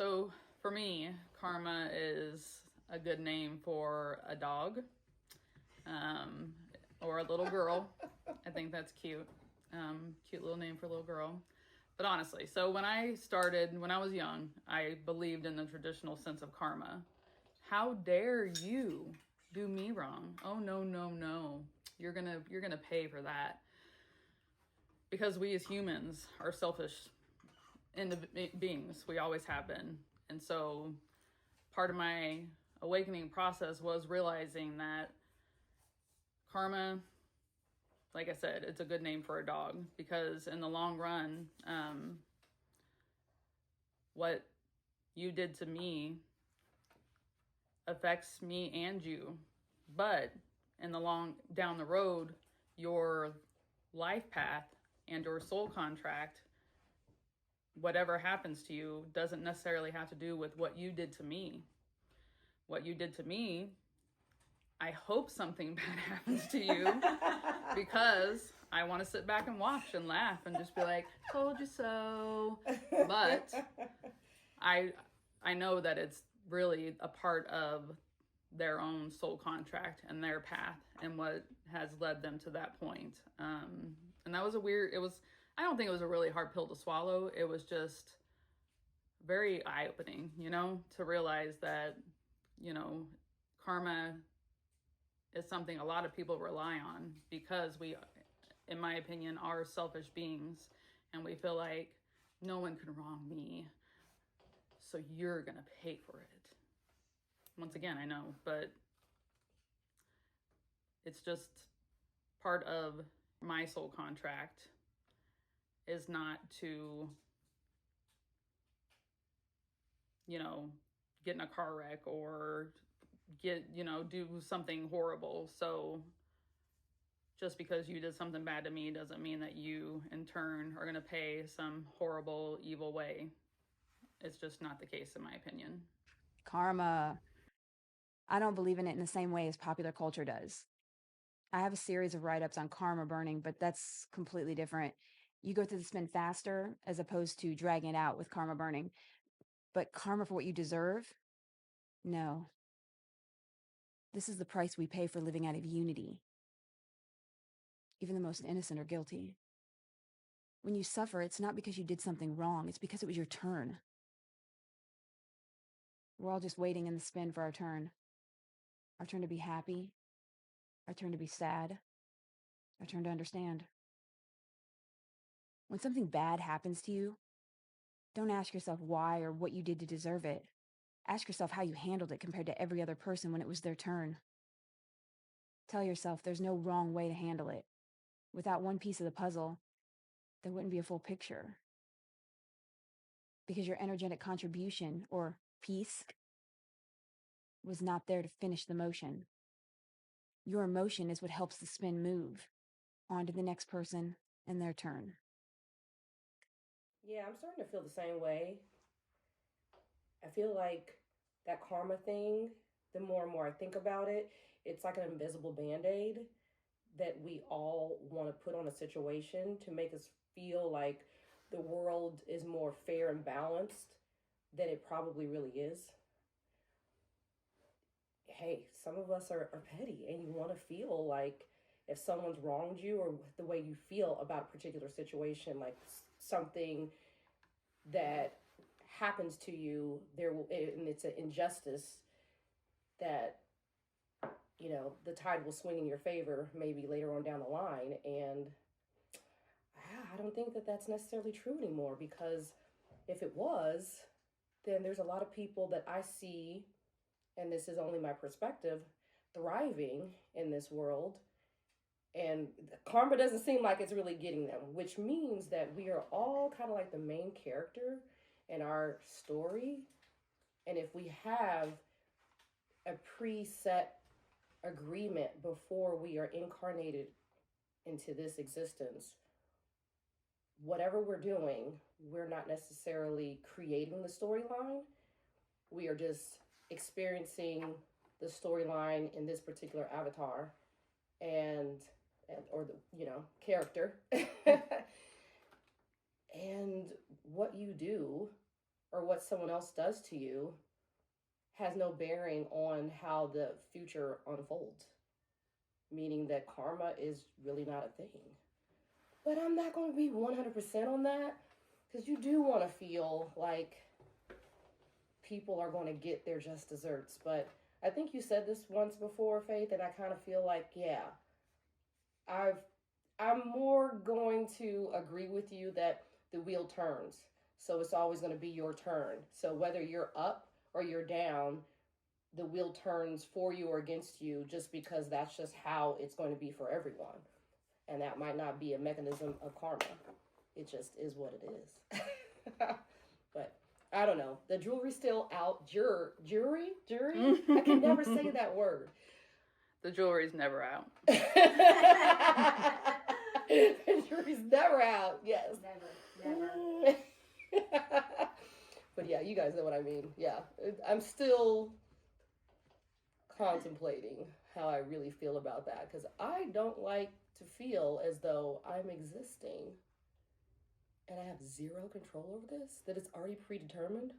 So for me, Karma is a good name for a dog, um, or a little girl. I think that's cute. Cute little name for a little girl. But honestly, so when I was young, I believed in the traditional sense of karma. How dare you do me wrong? Oh no, no, no. You're gonna pay for that. Because we as humans are selfish beings. We always have been. And so part of my awakening process was realizing that karma, like I said, it's a good name for a dog because in the long run, what you did to me affects me and you. But in the long down the road, your life path and your soul contract, whatever happens to you, doesn't necessarily have to do with what you did to me. What you did to me, I hope something bad happens to you because I want to sit back and watch and laugh and just be like, told you so. But I I know that it's really a part of their own soul contract and their path and what has led them to that point. And that was I don't think it was a really hard pill to swallow. It was just very eye opening, to realize that, karma is something a lot of people rely on because we, in my opinion, are selfish beings and we feel like no one can wrong me, so you're gonna pay for it. Once again, I know, but it's just part of my soul contract is not to, get in a car wreck or do something horrible. So just because you did something bad to me doesn't mean that you in turn are going to pay some horrible, evil way. It's just not the case in my opinion. Karma. I don't believe in it in the same way as popular culture does. I have a series of write-ups on karma burning, but that's completely different. You go through the spin faster as opposed to dragging it out with karma burning. But karma for what you deserve? No. This is the price we pay for living out of unity. Even the most innocent are guilty. When you suffer, it's not because you did something wrong, it's because it was your turn. We're all just waiting in the spin for our turn. Our turn to be happy, our turn to be sad, our turn to understand. When something bad happens to you, don't ask yourself why or what you did to deserve it. Ask yourself how you handled it compared to every other person when it was their turn. Tell yourself there's no wrong way to handle it. Without one piece of the puzzle, there wouldn't be a full picture. Because your energetic contribution, or piece, was not there to finish the motion. Your emotion is what helps the spin move on to the next person and their turn. Yeah, I'm starting to feel the same way. I feel like that karma thing, the more and more I think about it, it's like an invisible band aid that we all want to put on a situation to make us feel like the world is more fair and balanced than it probably really is. Hey, some of us are petty and you want to feel like if someone's wronged you or the way you feel about a particular situation, like something that happens to you, there will, and it's an injustice that the tide will swing in your favor maybe later on down the line. And I don't think that that's necessarily true anymore, because if it was, then there's a lot of people that I see, and this is only my perspective, thriving in this world, and karma doesn't seem like it's really getting them, which means that we are all kind of like the main character in our story. And if we have a preset agreement before we are incarnated into this existence, whatever we're doing, we're not necessarily creating the storyline. We are just experiencing the storyline in this particular avatar and or the character. And what you do or what someone else does to you has no bearing on how the future unfolds. Meaning that karma is really not a thing. But I'm not going to be 100% on that, because you do want to feel like people are going to get their just desserts. But I think you said this once before, Faith, and I kind of feel like, yeah, I'm more going to agree with you that the wheel turns. So it's always going to be your turn. So whether you're up or you're down, the wheel turns for you or against you, just because that's just how it's going to be for everyone. And that might not be a mechanism of karma. It just is what it is. But I don't know. The jury's still out. Jury? I can never say that word. The jewelry's never out. The jury's never out. Yes. Never. But yeah, you guys know what I mean. Yeah. I'm still contemplating how I really feel about that, because I don't like to feel as though I'm existing and I have zero control over this, that it's already predetermined.